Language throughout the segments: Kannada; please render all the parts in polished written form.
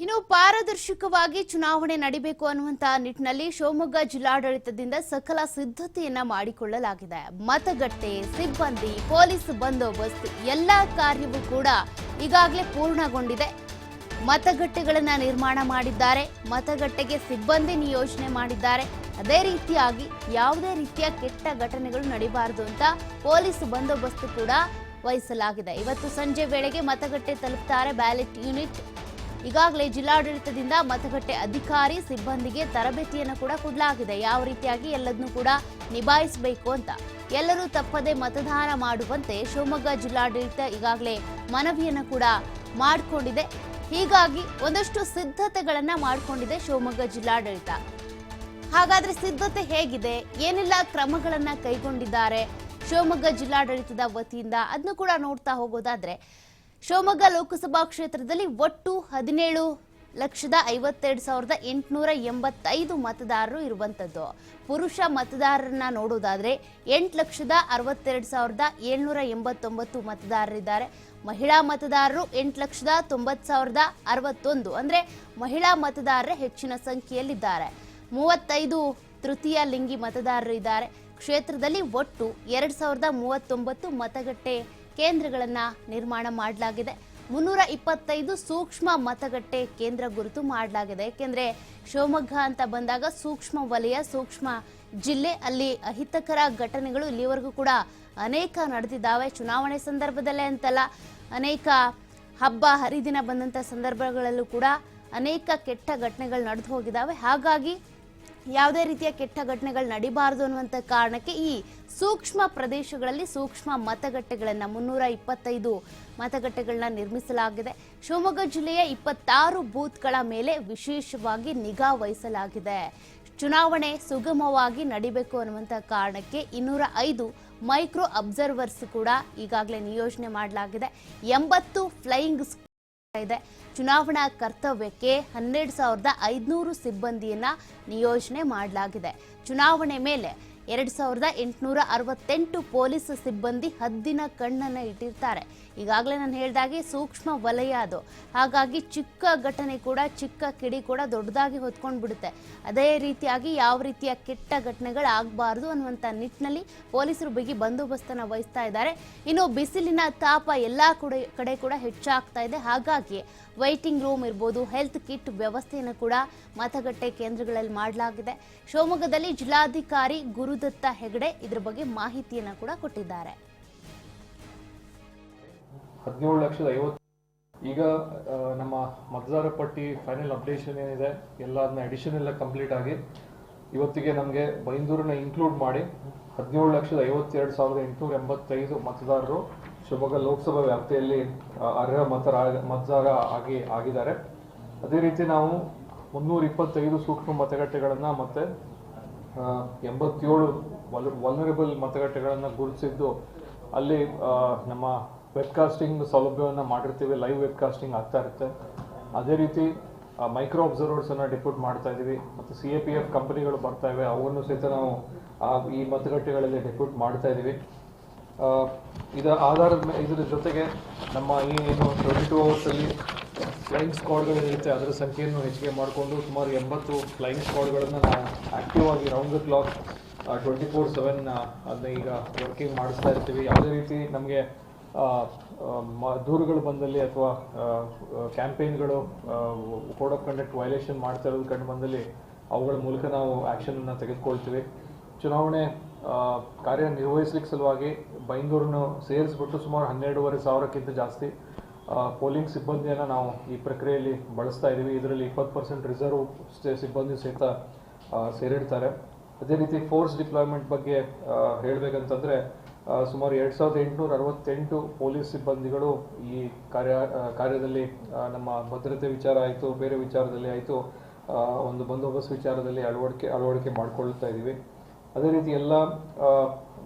ಇನ್ನು ಪಾರದರ್ಶಕವಾಗಿ ಚುನಾವಣೆ ನಡೆಯಬೇಕು ಅನ್ನುವಂತ ನಿಟ್ಟಿನಲ್ಲಿ ಶಿವಮೊಗ್ಗ ಜಿಲ್ಲಾಡಳಿತದಿಂದ ಸಕಲ ಸಿದ್ಧತೆಯನ್ನ ಮಾಡಿಕೊಳ್ಳಲಾಗಿದೆ. ಮತಗಟ್ಟೆ, ಸಿಬ್ಬಂದಿ, ಪೊಲೀಸ್ ಬಂದೋಬಸ್ತ್ ಎಲ್ಲ ಕಾರ್ಯವೂ ಕೂಡ ಈಗಾಗಲೇ ಪೂರ್ಣಗೊಂಡಿದೆ. ಮತಗಟ್ಟೆಗಳನ್ನ ನಿರ್ಮಾಣ ಮಾಡಿದ್ದಾರೆ, ಮತಗಟ್ಟೆಗೆ ಸಿಬ್ಬಂದಿ ನಿಯೋಜನೆ ಮಾಡಿದ್ದಾರೆ. ಅದೇ ರೀತಿಯಾಗಿ ಯಾವುದೇ ರೀತಿಯ ಕೆಟ್ಟ ಘಟನೆಗಳು ನಡೆಯಬಾರದು ಅಂತ ಪೊಲೀಸ್ ಬಂದೋಬಸ್ತ್ ಕೂಡ ವಹಿಸಲಾಗಿದೆ. ಇವತ್ತು ಸಂಜೆ ವೇಳೆಗೆ ಮತಗಟ್ಟೆ ತಲುಪುತ್ತಾರೆ ಬ್ಯಾಲೆಟ್ ಯೂನಿಟ್. ಈಗಾಗಲೇ ಜಿಲ್ಲಾಡಳಿತದಿಂದ ಮತಗಟ್ಟೆ ಅಧಿಕಾರಿ ಸಿಬ್ಬಂದಿಗೆ ತರಬೇತಿಯನ್ನು ಕೂಡ ಕೊಡಲಾಗಿದೆ. ಯಾವ ರೀತಿಯಾಗಿ ಎಲ್ಲದನ್ನು ಕೂಡ ನಿಭಾಯಿಸಬೇಕು ಅಂತ ಎಲ್ಲರೂ ತಪ್ಪದೆ ಮತದಾನ ಮಾಡುವಂತೆ ಶಿವಮೊಗ್ಗ ಜಿಲ್ಲಾಡಳಿತ ಈಗಾಗಲೇ ಮನವಿಯನ್ನು ಕೂಡ ಮಾಡಿಕೊಂಡಿದೆ. ಹೀಗಾಗಿ ಒಂದಷ್ಟು ಸಿದ್ಧತೆಗಳನ್ನ ಮಾಡಿಕೊಂಡಿದೆ ಶಿವಮೊಗ್ಗ ಜಿಲ್ಲಾಡಳಿತ. ಹಾಗಾದ್ರೆ ಸಿದ್ಧತೆ ಹೇಗಿದೆ, ಏನೆಲ್ಲ ಕ್ರಮಗಳನ್ನ ಕೈಗೊಂಡಿದ್ದಾರೆ ಶಿವಮೊಗ್ಗ ಜಿಲ್ಲಾಡಳಿತದ ವತಿಯಿಂದ ಅದನ್ನು ಕೂಡ ನೋಡ್ತಾ ಹೋಗೋದಾದ್ರೆ, ಶಿವಮೊಗ್ಗ ಲೋಕಸಭಾ ಕ್ಷೇತ್ರದಲ್ಲಿ ಒಟ್ಟು 17,52,885 ಮತದಾರರು ಇರುವಂತದ್ದು. ಪುರುಷ ಮತದಾರರನ್ನ ನೋಡೋದಾದ್ರೆ 8,62,789 ಮತದಾರರಿದ್ದಾರೆ. ಮಹಿಳಾ ಮತದಾರರು 8,90,61 ಅಂದ್ರೆ ಮಹಿಳಾ ಮತದಾರರೇ ಹೆಚ್ಚಿನ ಸಂಖ್ಯೆಯಲ್ಲಿದ್ದಾರೆ. 35 ತೃತೀಯ ಲಿಂಗಿ ಮತದಾರರು ಇದ್ದಾರೆ. ಕ್ಷೇತ್ರದಲ್ಲಿ ಒಟ್ಟು 2,039 ಮತಗಟ್ಟೆ ಕೇಂದ್ರಗಳನ್ನು ನಿರ್ಮಾಣ ಮಾಡಲಾಗಿದೆ. 325 ಸೂಕ್ಷ್ಮ ಮತಗಟ್ಟೆ ಕೇಂದ್ರ ಗುರುತು ಮಾಡಲಾಗಿದೆ. ಯಾಕೆಂದ್ರೆ ಶಿವಮೊಗ್ಗ ಅಂತ ಬಂದಾಗ ಸೂಕ್ಷ್ಮ ವಲಯ, ಸೂಕ್ಷ್ಮ ಜಿಲ್ಲೆ, ಅಲ್ಲಿ ಅಹಿತಕರ ಘಟನೆಗಳು ಇಲ್ಲಿವರೆಗೂ ಕೂಡ ಅನೇಕ ನಡೆದಿದ್ದಾವೆ. ಚುನಾವಣೆ ಸಂದರ್ಭದಲ್ಲೇ ಅಂತಲ್ಲ, ಅನೇಕ ಹಬ್ಬ ಹರಿದಿನ ಬಂದಂಥ ಸಂದರ್ಭಗಳಲ್ಲೂ ಕೂಡ ಅನೇಕ ಕೆಟ್ಟ ಘಟನೆಗಳು ನಡೆದು ಹೋಗಿದ್ದಾವೆ. ಹಾಗಾಗಿ ಯಾವುದೇ ರೀತಿಯ ಕೆಟ್ಟ ಘಟನೆಗಳು ನಡೀಬಾರದು ಅನ್ನುವಂಥ ಕಾರಣಕ್ಕೆ ಈ ಸೂಕ್ಷ್ಮ ಪ್ರದೇಶಗಳಲ್ಲಿ ಸೂಕ್ಷ್ಮ ಮತಗಟ್ಟೆಗಳನ್ನು 325 ಮತಗಟ್ಟೆಗಳನ್ನ ನಿರ್ಮಿಸಲಾಗಿದೆ. ಶಿವಮೊಗ್ಗ ಜಿಲ್ಲೆಯ 26 ಬೂತ್ಗಳ ಮೇಲೆ ವಿಶೇಷವಾಗಿ ನಿಗಾ ವಹಿಸಲಾಗಿದೆ. ಚುನಾವಣೆ ಸುಗಮವಾಗಿ ನಡೀಬೇಕು ಅನ್ನುವಂಥ ಕಾರಣಕ್ಕೆ 205 ಮೈಕ್ರೋ ಅಬ್ಸರ್ವರ್ಸ್ ಕೂಡ ಈಗಾಗಲೇ ನಿಯೋಜನೆ ಮಾಡಲಾಗಿದೆ. 80 ಫ್ಲೈಯಿಂಗ್ ಇದೆ. ಚುನಾವಣಾ ಕರ್ತವ್ಯಕ್ಕೆ 12,500 ಸಿಬ್ಬಂದಿಯನ್ನ ನಿಯೋಜನೆ ಮಾಡಲಾಗಿದೆ. ಚುನಾವಣೆ ಮೇಲೆ 2,868 ಪೊಲೀಸ್ ಸಿಬ್ಬಂದಿ ಹದ್ದಿನ ಕಣ್ಣನ್ನ ಇಟ್ಟಿರ್ತಾರೆ. ಈಗಾಗಲೇ ನಾನು ಹೇಳಿದಾಗೆ ಸೂಕ್ಷ್ಮ ವಲಯ ಅದು. ಹಾಗಾಗಿ ಚಿಕ್ಕ ಘಟನೆ ಕೂಡ, ಚಿಕ್ಕ ಕಿಡಿ ಕೂಡ ದೊಡ್ಡದಾಗಿ ಹೊತ್ಕೊಂಡು ಬಿಡುತ್ತೆ. ಅದೇ ರೀತಿಯಾಗಿ ಯಾವ ರೀತಿಯ ಕೆಟ್ಟ ಘಟನೆಗಳಾಗಬಾರ್ದು ಅನ್ನುವಂಥ ನಿಟ್ಟಿನಲ್ಲಿ ಪೊಲೀಸರು ಬಿಗಿ ಬಂದೋಬಸ್ತನ್ನು ವಹಿಸ್ತಾ ಇದ್ದಾರೆ. ಇನ್ನು ಬಿಸಿಲಿನ ತಾಪ ಎಲ್ಲ ಕಡೆ ಕೂಡ ಹೆಚ್ಚಾಗ್ತಾ ಇದೆ. ಹಾಗಾಗಿ ವೈಟಿಂಗ್ ರೂಮ್ ಇರ್ಬೋದು, ಹೆಲ್ತ್ ಕಿಟ್ ವ್ಯವಸ್ಥೆಯನ್ನು ಕೂಡ ಮತಗಟ್ಟೆ ಕೇಂದ್ರಗಳಲ್ಲಿ ಮಾಡಲಾಗಿದೆ. ಶಿವಮೊಗ್ಗದಲ್ಲಿ ಜಿಲ್ಲಾಧಿಕಾರಿ ಗುರುದತ್ತ ಹೆಗಡೆ ಇದರ ಬಗ್ಗೆ ಮಾಹಿತಿಯನ್ನು ಕೂಡ ಕೊಟ್ಟಿದ್ದಾರೆ. 17,50,000 ಈಗ ನಮ್ಮ ಮತದಾರ ಪಟ್ಟಿ ಫೈನಲ್ ಅಪ್ಡೇಷನ್ ಏನಿದೆ ಎಲ್ಲ ಅದನ್ನ ಎಡಿಷನ್ ಎಲ್ಲ ಕಂಪ್ಲೀಟ್ ಆಗಿ ಇವತ್ತಿಗೆ ನಮಗೆ ಬೈಂದೂರನ್ನ ಇನ್ಕ್ಲೂಡ್ ಮಾಡಿ 17,52,885 ಮತದಾರರು ಶಿವಮೊಗ್ಗ ಲೋಕಸಭಾ ವ್ಯಾಪ್ತಿಯಲ್ಲಿ ಅರ್ಹ ಮತದಾರ ಆಗಿದ್ದಾರೆ. ಅದೇ ರೀತಿ ನಾವು 325 ಸೂಕ್ಷ್ಮ ಮತಗಟ್ಟೆಗಳನ್ನು ಮತ್ತೆ 87 ವಲ್ನರಬಲ್ ಮತಗಟ್ಟೆಗಳನ್ನು ಗುರುತಿಸಿದ್ದು ಅಲ್ಲಿ ನಮ್ಮ ವೆಬ್ಕಾಸ್ಟಿಂಗ್ ಸೌಲಭ್ಯವನ್ನು ಮಾಡಿರ್ತೀವಿ. ಲೈವ್ ವೆಬ್ಕಾಸ್ಟಿಂಗ್ ಆಗ್ತಾ ಇರುತ್ತೆ. ಅದೇ ರೀತಿ ಮೈಕ್ರೋ ಅಬ್ಸರ್ವರ್ಸನ್ನು ಡಿಪ್ಯೂಟ್ ಮಾಡ್ತಾ ಇದ್ದೀವಿ. ಮತ್ತು CAPF ಕಂಪನಿಗಳು ಬರ್ತಾ ಇವೆ, ಅವನ್ನು ಸಹಿತ ನಾವು ಈ ಮತಗಟ್ಟೆಗಳಲ್ಲಿ ಡಿಪ್ಯೂಟ್ ಮಾಡ್ತಾ ಇದ್ದೀವಿ. ಇದರ ಜೊತೆಗೆ ನಮ್ಮ ಈ ಏನು 22 ಅವರ್ಸಲ್ಲಿ ಫ್ಲೈಯಿಂಗ್ ಸ್ಕ್ವಾಡ್ಗಳಿರುತ್ತೆ, ಅದರ ಸಂಖ್ಯೆಯನ್ನು ಹೆಚ್ಚಿಗೆ ಮಾಡಿಕೊಂಡು ಸುಮಾರು 80 ಫ್ಲೈಯಿಂಗ್ ಸ್ಕ್ವಾಡ್ಗಳನ್ನು ನಾವು ಆ್ಯಕ್ಟಿವ್ ಆಗಿ ರೌಂಡ್ ದ ಕ್ಲಾಕ್ 24/7 ಅದನ್ನ ಈಗ ವರ್ಕಿಂಗ್ ಮಾಡಿಸ್ತಾ ಇರ್ತೀವಿ. ಯಾವುದೇ ರೀತಿ ನಮಗೆ ದೂರುಗಳು ಬಂದಲ್ಲಿ ಅಥವಾ ಕ್ಯಾಂಪೇನ್ಗಳು ಕೋಡ್ ಆಫ್ ಕಂಡಕ್ಟ್ ವೈಲೇಷನ್ ಮಾಡ್ತಾ ಇರೋದು ಕಂಡು ಬಂದಲ್ಲಿ ಅವುಗಳ ಮೂಲಕ ನಾವು ಆ್ಯಕ್ಷನನ್ನು ತೆಗೆದುಕೊಳ್ತೀವಿ. ಚುನಾವಣೆ ಕಾರ್ಯನಿರ್ವಹಿಸಲಿಕ್ಕೆ ಸಲುವಾಗಿ ಬೈಂದೂರನ್ನು ಸೇರಿಸ್ಬಿಟ್ಟು ಸುಮಾರು 12,500ಕ್ಕಿಂತ ಜಾಸ್ತಿ ಪೋಲಿಂಗ್ ಸಿಬ್ಬಂದಿಯನ್ನು ನಾವು ಈ ಪ್ರಕ್ರಿಯೆಯಲ್ಲಿ ಬಳಸ್ತಾ ಇದ್ದೀವಿ. ಇದರಲ್ಲಿ 20% ರಿಸರ್ವ್ ಸಿಬ್ಬಂದಿ ಸಹಿತ ಸೇರಿರ್ತಾರೆ. ಅದೇ ರೀತಿ ಫೋರ್ಸ್ ಡಿಪ್ಲಾಯ್ಮೆಂಟ್ ಬಗ್ಗೆ ಹೇಳಬೇಕಂತಂದರೆ ಸುಮಾರು 2,868 ಪೊಲೀಸ್ ಸಿಬ್ಬಂದಿಗಳು ಈ ಕಾರ್ಯದಲ್ಲಿ ನಮ್ಮ ಭದ್ರತೆ ವಿಚಾರ ಆಯಿತು, ಬೇರೆ ವಿಚಾರದಲ್ಲಿ ಆಯಿತು, ಒಂದು ಬಂದೋಬಸ್ತ್ ವಿಚಾರದಲ್ಲಿ ಅಳವಡಿಕೆ ಮಾಡಿಕೊಳ್ತಾ ಇದ್ದೀವಿ. ಅದೇ ರೀತಿ ಎಲ್ಲ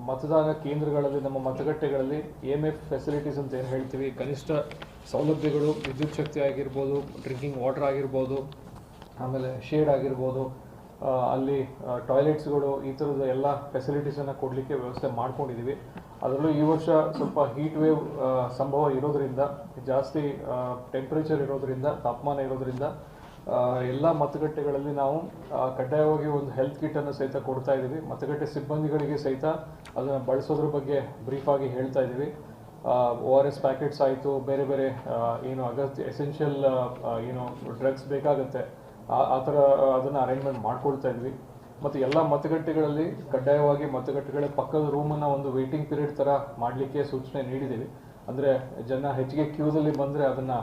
ಮತದಾನ ಕೇಂದ್ರಗಳಲ್ಲಿ, ನಮ್ಮ ಮತಗಟ್ಟೆಗಳಲ್ಲಿ EMF ಫೆಸಿಲಿಟೀಸ್ ಅಂತ ಏನು ಹೇಳ್ತೀವಿ, ಕನಿಷ್ಠ ಸೌಲಭ್ಯಗಳು, ವಿದ್ಯುತ್ ಶಕ್ತಿ ಆಗಿರ್ಬೋದು, ಡ್ರಿಂಕಿಂಗ್ ವಾಟರ್ ಆಗಿರ್ಬೋದು, ಆಮೇಲೆ ಶೇಡ್ ಆಗಿರ್ಬೋದು, ಅಲ್ಲಿ ಟಾಯ್ಲೆಟ್ಸ್ಗಳು, ಈ ಥರದ ಎಲ್ಲ ಫೆಸಿಲಿಟೀಸನ್ನು ಕೊಡಲಿಕ್ಕೆ ವ್ಯವಸ್ಥೆ ಮಾಡ್ಕೊಂಡಿದ್ದೀವಿ. ಅದರಲ್ಲೂ ಈ ವರ್ಷ ಸ್ವಲ್ಪ ಹೀಟ್ ವೇವ್ ಸಂಭವ ಇರೋದ್ರಿಂದ, ಜಾಸ್ತಿ ಟೆಂಪ್ರೇಚರ್ ಇರೋದ್ರಿಂದ, ತಾಪಮಾನ ಇರೋದ್ರಿಂದ ಎಲ್ಲ ಮತಗಟ್ಟೆಗಳಲ್ಲಿ ನಾವು ಕಡ್ಡಾಯವಾಗಿ ಒಂದು ಹೆಲ್ತ್ ಕಿಟ್ಟನ್ನು ಸಹಿತ ಕೊಡ್ತಾ ಇದ್ದೀವಿ. ಮತಗಟ್ಟೆ ಸಿಬ್ಬಂದಿಗಳಿಗೆ ಸಹಿತ ಅದನ್ನು ಬಳಸೋದ್ರ ಬಗ್ಗೆ ಬ್ರೀಫಾಗಿ ಹೇಳ್ತಾ ಇದ್ದೀವಿ. ORS ಪ್ಯಾಕೆಟ್ಸ್ ಆಯಿತು, ಬೇರೆ ಬೇರೆ ಏನು ಅಗತ್ಯ ಎಸೆನ್ಷಿಯಲ್ ಏನು ಡ್ರಗ್ಸ್ ಬೇಕಾಗುತ್ತೆ ಆ ಥರ ಅದನ್ನು ಅರೇಂಜ್ಮೆಂಟ್ ಮಾಡ್ಕೊಳ್ತಾ ಇದ್ವಿ. ಮತ್ತು ಎಲ್ಲ ಮತಗಟ್ಟೆಗಳಲ್ಲಿ ಕಡ್ಡಾಯವಾಗಿ ಮತಗಟ್ಟೆಗಳ ಪಕ್ಕದ ರೂಮನ್ನು ಒಂದು ವೇಟಿಂಗ್ ಪೀರಿಯಡ್ ಥರ ಮಾಡಲಿಕ್ಕೆ ಸೂಚನೆ ನೀಡಿದ್ದೀವಿ. ಅಂದರೆ ಜನ ಹೆಚ್ಚಿಗೆ ಕ್ಯೂದಲ್ಲಿ ಬಂದರೆ ಅದನ್ನು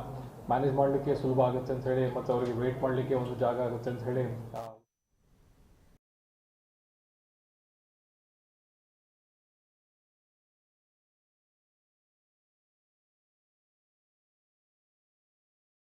ಮ್ಯಾನೇಜ್ ಮಾಡಲಿಕ್ಕೆ ಸುಲಭ ಆಗುತ್ತೆ ಅಂತ ಹೇಳಿ, ಮತ್ತು ಅವರಿಗೆ ವೇಟ್ ಮಾಡಲಿಕ್ಕೆ ಒಂದು ಜಾಗ ಆಗುತ್ತೆ ಅಂತ ಹೇಳಿ